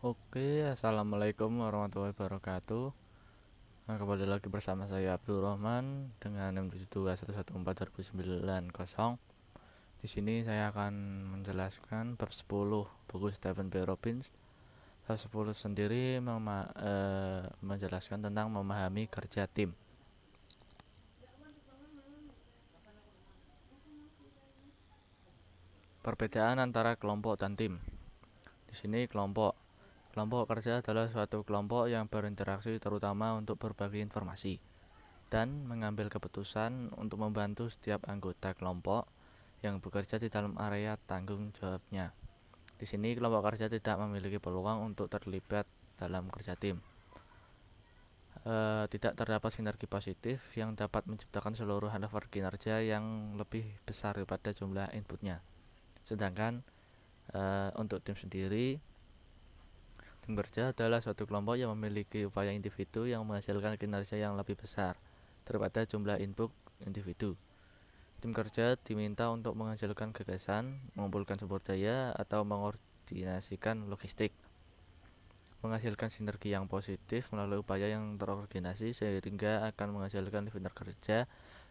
Oke, assalamualaikum warahmatullahi wabarakatuh. Nah, kembali lagi bersama saya Abdul Rahman dengan M72111420. Di sini saya akan menjelaskan bab 10 buku Stephen B. Robbins. Bab 10 sendiri menjelaskan tentang memahami kerja tim. Perbedaan antara kelompok dan tim. Di sini kelompok kerja adalah suatu kelompok yang berinteraksi terutama untuk berbagi informasi dan mengambil keputusan untuk membantu setiap anggota kelompok yang bekerja di dalam area tanggung jawabnya. Di sini kelompok kerja tidak memiliki peluang untuk terlibat dalam kerja tim. Tidak terdapat sinergi positif yang dapat menciptakan seluruh level kinerja yang lebih besar daripada jumlah inputnya. Sedangkan untuk tim sendiri, tim kerja adalah suatu kelompok yang memiliki upaya individu yang menghasilkan kinerja yang lebih besar daripada jumlah input individu. Tim kerja diminta untuk menghasilkan gagasan, mengumpulkan sumber daya, atau mengordinasikan logistik, menghasilkan sinergi yang positif melalui upaya yang terorganisasi sehingga akan menghasilkan nilai kerja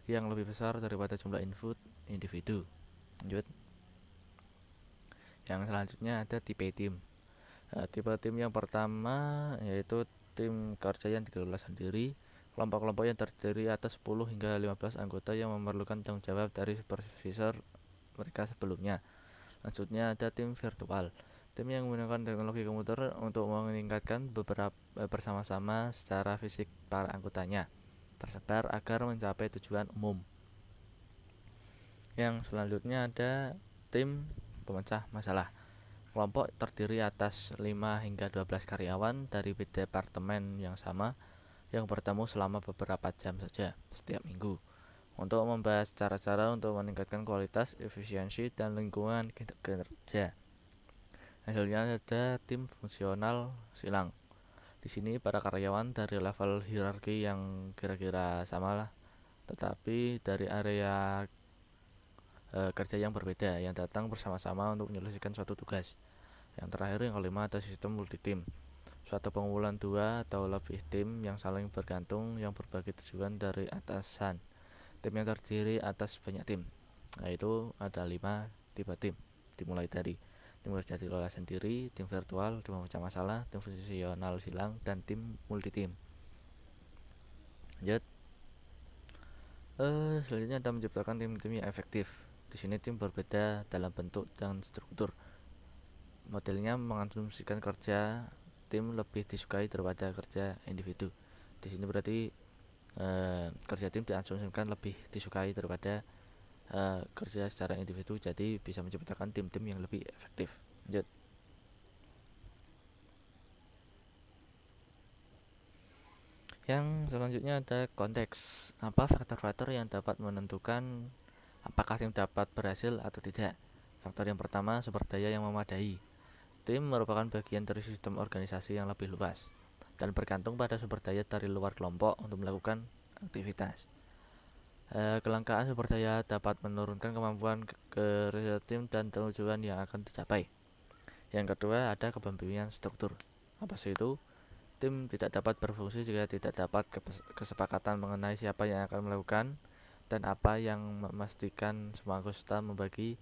yang lebih besar daripada jumlah input individu. Lanjut. Yang selanjutnya ada tipe tim. Tipe tim yang pertama yaitu tim kerja yang dikelola sendiri. Kelompok-kelompok yang terdiri atas 10 hingga 15 anggota yang memerlukan tanggung jawab dari supervisor mereka sebelumnya. Selanjutnya ada tim virtual. Tim yang menggunakan teknologi komputer untuk meningkatkan bersama-sama secara fisik para anggotanya tersebar agar mencapai tujuan umum. Yang selanjutnya ada tim pemecah masalah. Kelompok terdiri atas 5 hingga 12 karyawan dari departemen yang sama yang bertemu selama beberapa jam saja setiap minggu untuk membahas cara-cara untuk meningkatkan kualitas, efisiensi, dan lingkungan kerja. Hasilnya ada tim fungsional silang. Di sini para karyawan dari level hierarki yang kira-kira sama lah, tetapi dari area kerja yang berbeda yang datang bersama-sama untuk menyelesaikan suatu tugas. Yang terakhir yang kelima ada sistem multi tim. Suatu pengumpulan dua atau lebih tim yang saling bergantung yang berbagi tujuan dari atasan. Tim yang terdiri atas banyak tim, yaitu ada 5 tipe tim, dimulai dari tim kerja dikelola sendiri, tim virtual, tim pemecah masalah, tim fungsional silang, dan tim multi tim. Lanjut. Selanjutnya ada menciptakan tim-tim yang efektif. Di sini tim berbeda dalam bentuk dan struktur. Modelnya mengasumsikan kerja tim lebih disukai daripada kerja individu. Di sini berarti kerja tim diasumsikan lebih disukai daripada kerja secara individu, jadi bisa menciptakan tim-tim yang lebih efektif. Lanjut. Yang selanjutnya ada konteks. Apa faktor-faktor yang dapat menentukan apakah tim dapat berhasil atau tidak? Faktor yang pertama, sumber daya yang memadai. Tim merupakan bagian dari sistem organisasi yang lebih luas dan bergantung pada sumber daya dari luar kelompok untuk melakukan aktivitas. Kelangkaan sumber daya dapat menurunkan kemampuan kerja tim dan tujuan yang akan dicapai. Yang kedua ada kepemimpinan struktur. Apa sih itu? Tim tidak dapat berfungsi jika tidak dapat kesepakatan mengenai siapa yang akan melakukan dan apa yang memastikan semua anggota membagi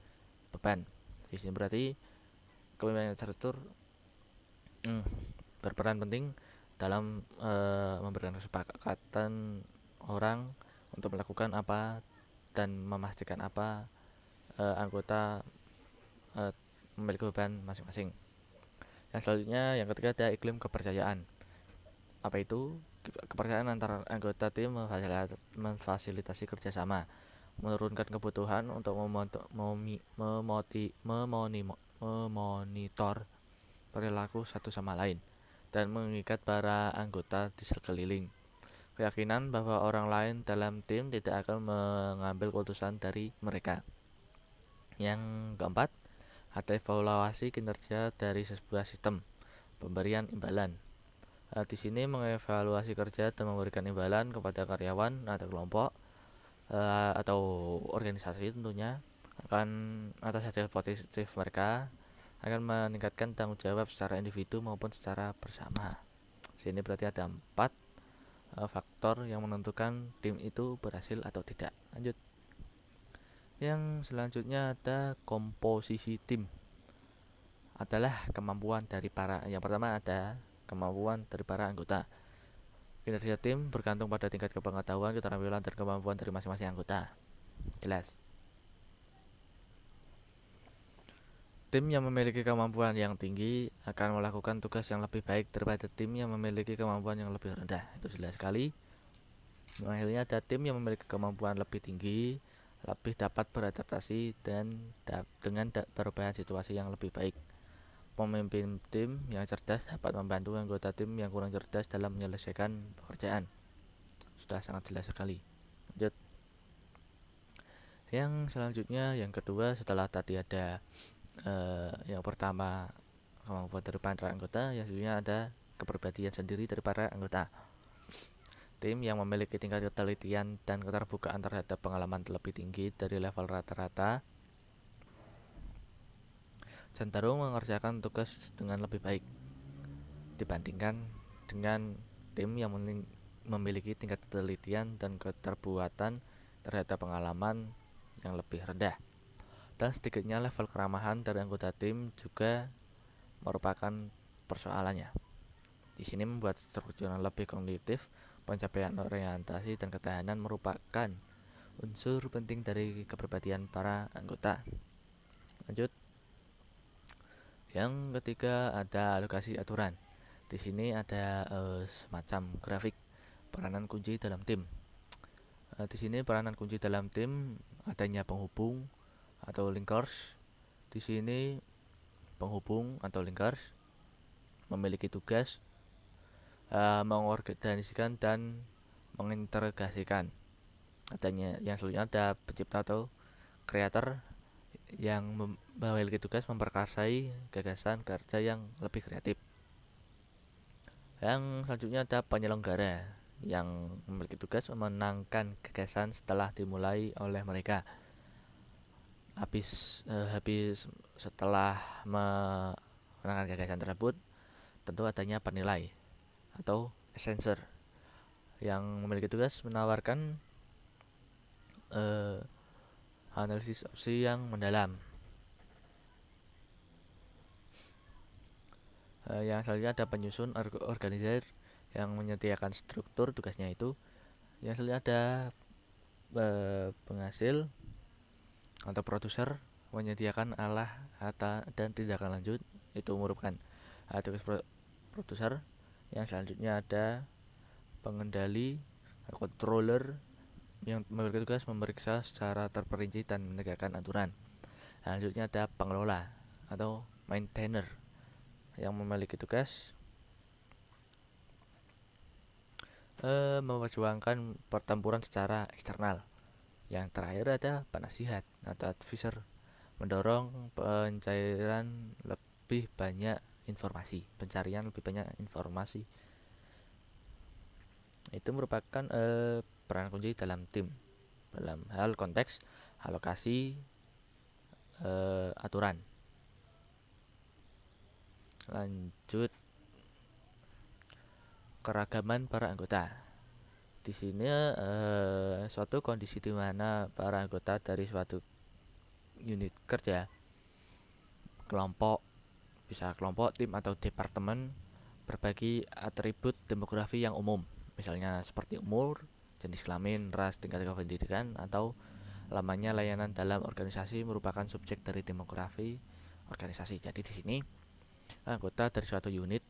beban. Di sini berarti kepemimpinan struktur berperan penting dalam memberikan kesepakatan orang untuk melakukan apa dan memastikan apa anggota memiliki beban masing-masing. Yang selanjutnya yang ketiga ada iklim kepercayaan. Apa itu? Kepercayaan antar anggota tim memfasilitasi kerjasama, menurunkan kebutuhan untuk memonitor perilaku satu sama lain dan mengikat para anggota di sekeliling. Keyakinan bahwa orang lain dalam tim tidak akan mengambil keputusan dari mereka. Yang keempat, ada evaluasi kinerja dari sebuah sistem, pemberian imbalan. Di sini mengevaluasi kerja dan memberikan imbalan kepada karyawan atau kelompok atau organisasi tentunya akan atas hasil positif mereka akan meningkatkan tanggung jawab secara individu maupun secara bersama. Sini berarti ada 4 faktor yang menentukan tim itu berhasil atau tidak. Lanjut. Yang selanjutnya ada komposisi tim. Adalah kemampuan dari yang pertama ada kemampuan dari para anggota. Kinerja tim bergantung pada tingkat kepengetahuan, keterampilan, dan kemampuan dari masing-masing anggota. Jelas. Tim yang memiliki kemampuan yang tinggi akan melakukan tugas yang lebih baik daripada tim yang memiliki kemampuan yang lebih rendah. Itu jelas sekali. Akhirnya ada tim yang memiliki kemampuan lebih tinggi, lebih dapat beradaptasi dan dengan perubahan situasi yang lebih baik. Pemimpin tim yang cerdas dapat membantu anggota tim yang kurang cerdas dalam menyelesaikan pekerjaan. Sudah sangat jelas sekali. Lanjut. Yang selanjutnya, yang kedua, setelah tadi ada yang pertama kemampuan dari para anggota, yang selanjutnya ada kepribadian sendiri dari para anggota. Tim yang memiliki tingkat ketelitian dan keterbukaan terhadap pengalaman lebih tinggi dari level rata-rata cenderung mengerjakan tugas dengan lebih baik dibandingkan dengan tim yang memiliki tingkat ketelitian dan keterbuatan terhadap pengalaman yang lebih rendah. Dan sedikitnya level keramahan dari anggota tim juga merupakan persoalannya. Di sini membuat struktur yang lebih kognitif, pencapaian orientasi dan ketahanan merupakan unsur penting dari kepribadian para anggota. Lanjut. Yang ketiga ada alokasi aturan. Di sini ada semacam grafik peranan kunci dalam tim. Di sini peranan kunci dalam tim adanya penghubung atau linkers. Di sini penghubung atau linkers memiliki tugas mengorganisasikan dan mengintegrasikan. Adanya yang selanjutnya ada pencipta atau creator yang memiliki tugas memperkasai gagasan kerja yang lebih kreatif. Yang selanjutnya ada penyelenggara yang memiliki tugas memenangkan gagasan setelah dimulai oleh mereka. Habis setelah memenangkan gagasan tersebut, tentu adanya penilai atau assessor yang memiliki tugas menawarkan analisis opsi yang mendalam. Yang selanjutnya ada penyusun organizer yang menyediakan struktur tugasnya itu. Yang selanjutnya ada penghasil atau produser menyediakan arah dan tindakan lanjut, itu merupakan tugas produser. Yang selanjutnya ada pengendali controller yang memiliki tugas memeriksa secara terperinci dan menegakkan aturan. Selanjutnya ada pengelola atau maintainer yang memiliki tugas memperjuangkan pertempuran secara eksternal. Yang terakhir ada penasihat atau advisor, mendorong pencarian lebih banyak informasi. Itu merupakan peran kunci dalam tim dalam hal konteks alokasi aturan. Lanjut, keragaman para anggota. Di sini suatu kondisi di mana para anggota dari suatu unit kerja, kelompok, bisa kelompok, tim atau departemen berbagi atribut demografi yang umum, misalnya seperti umur, jenis kelamin, ras, tingkat pendidikan, atau lamanya layanan dalam organisasi merupakan subjek dari demografi organisasi. Jadi di sini anggota dari suatu unit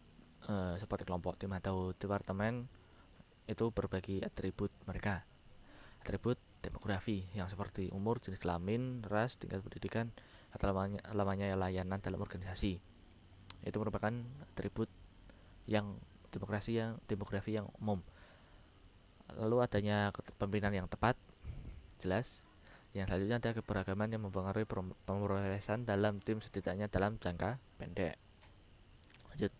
seperti kelompok, tim atau departemen itu berbagi atribut mereka, atribut demografi yang seperti umur, jenis kelamin, ras, tingkat pendidikan, atau lamanya layanan dalam organisasi. Itu merupakan atribut yang demografi yang umum. Lalu adanya kepemimpinan yang tepat, jelas. Yang selanjutnya ada keberagaman yang mempengaruhi pemrosesan dalam tim setidaknya dalam jangka pendek. Lanjut.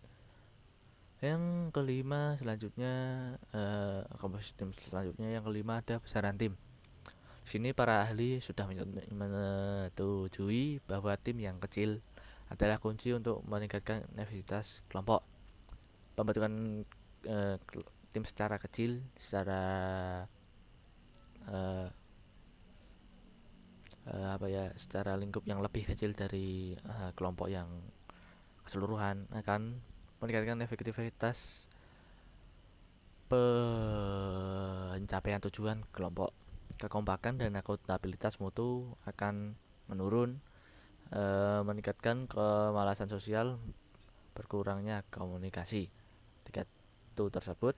Yang kelima selanjutnya komposisi tim selanjutnya, yang kelima ada besaran tim. Di sini para ahli sudah menyetujui bahwa tim yang kecil adalah kunci untuk meningkatkan efektivitas kelompok. Pembentukan tim secara kecil, secara lingkup yang lebih kecil dari kelompok yang keseluruhan akan meningkatkan efektivitas pencapaian tujuan kelompok. Kekompakan dan akuntabilitas mutu akan menurun, meningkatkan kemalasan sosial, berkurangnya komunikasi. Tiga itu tersebut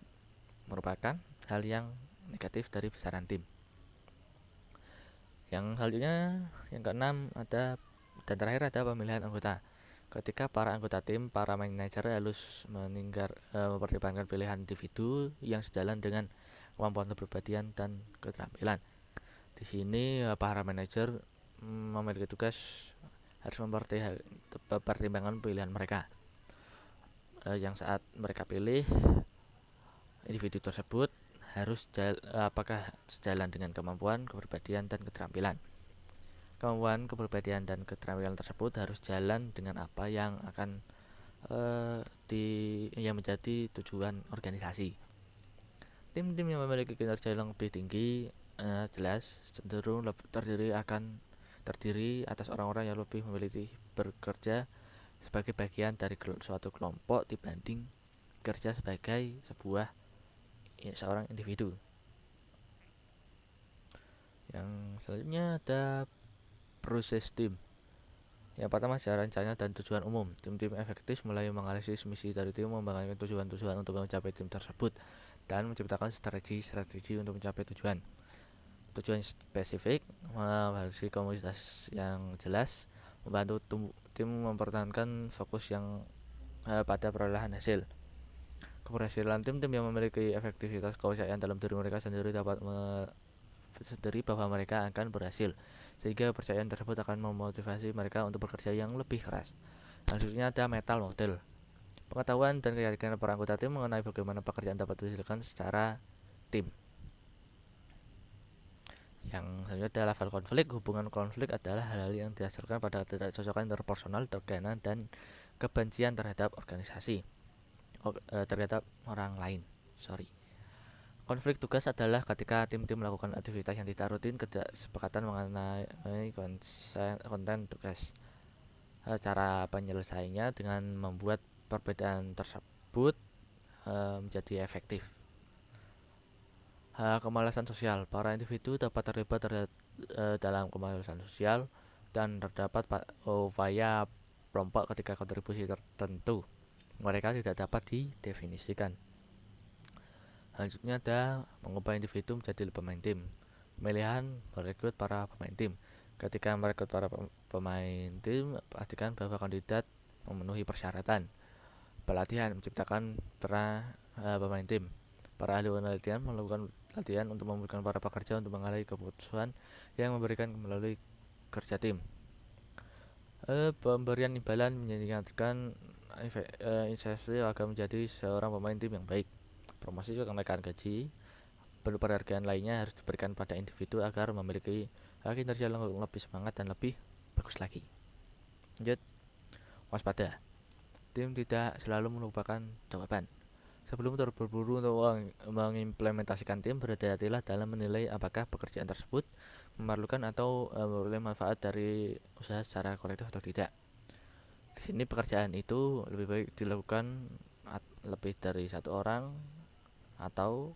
merupakan hal yang negatif dari besaran tim. Yang selanjutnya, yang keenam dan terakhir ada pemilihan anggota. Ketika para anggota tim, para manajer harus mempertimbangkan pilihan individu yang sejalan dengan kemampuan kepribadian dan keterampilan. Di sini para manajer memiliki tugas harus mempertimbangkan pilihan mereka. Yang saat mereka pilih individu tersebut harus apakah sejalan dengan kemampuan, kepribadian, dan keterampilan. Kemampuan, kepribadian, dan keterampilan tersebut harus jalan dengan apa yang akan yang menjadi tujuan organisasi. Tim-tim yang memiliki kinerja yang lebih tinggi jelas cenderung terdiri atas orang-orang yang lebih memilih bekerja sebagai bagian dari suatu kelompok dibanding bekerja sebagai seorang individu. Yang selanjutnya ada proses tim. Yang pertama, secara rencana dan tujuan umum. Tim-tim efektif mulai menganalisis misi dari tim, membangun tujuan-tujuan untuk mencapai tim tersebut, dan menciptakan strategi untuk mencapai tujuan. Tujuan spesifik, memiliki komunitas yang jelas, membantu tim mempertahankan fokus yang pada perolehan hasil. Keberhasilan tim-tim yang memiliki efektivitas kepercayaan dalam diri mereka sendiri dapat sendiri bahwa mereka akan berhasil, sehingga kepercayaan tersebut akan memotivasi mereka untuk bekerja yang lebih keras. Selanjutnya ada mental model. Pengetahuan dan keyakinan para anggota tim mengenai bagaimana pekerjaan dapat dihasilkan secara tim. Yang selanjutnya ada level konflik. Hubungan konflik adalah hal-hal yang dihasilkan pada ketidakcocokan interpersonal, tekanan, dan kebencian terhadap organisasi, terhadap orang lain. Konflik tugas adalah ketika tim-tim melakukan aktivitas yang tidak rutin, kesepakatan mengenai konten tugas. Cara penyelesaiannya dengan membuat perbedaan tersebut menjadi efektif. Kemalasan sosial. Para individu dapat terlibat dalam kemalasan sosial dan terdapat upaya kelompok ketika kontribusi tertentu mereka tidak dapat didefinisikan. Selanjutnya ada mengubah individu menjadi pemain tim. Pemilihan merekrut para pemain tim. Ketika merekrut para pemain tim, pastikan bahwa kandidat memenuhi persyaratan. Pelatihan menciptakan para pemain tim. Para ahli penelitian melakukan latihan untuk memberikan para pekerja untuk mengalami keputusan yang memberikan melalui kerja tim. Pemberian imbalan menjadikan inisiasi agar menjadi seorang pemain tim yang baik. Promosi juga kenaikan gaji, penghargaan lainnya harus diberikan pada individu agar memiliki kinerja yang lebih semangat dan lebih bagus lagi. Lanjut, waspada. Tim tidak selalu merupakan jawaban. Sebelum terburu-buru untuk mengimplementasikan tim, berhati-hatilah dalam menilai apakah pekerjaan tersebut memerlukan atau memperoleh manfaat dari usaha secara kolektif atau tidak. Di sini pekerjaan itu lebih baik dilakukan lebih dari satu orang atau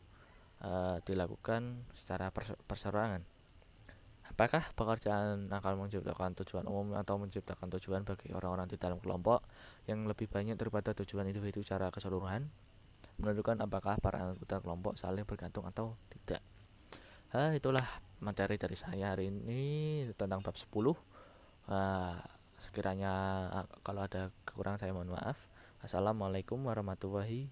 dilakukan secara perseorangan. Apakah pekerjaan akan menciptakan tujuan umum atau menciptakan tujuan bagi orang-orang di dalam kelompok yang lebih banyak daripada tujuan individu secara keseluruhan? Menentukan apakah para anggota kelompok saling bergantung atau tidak. Itulah materi dari saya hari ini tentang bab 10. Sekiranya kalau ada kekurangan saya mohon maaf. Assalamualaikum warahmatullahi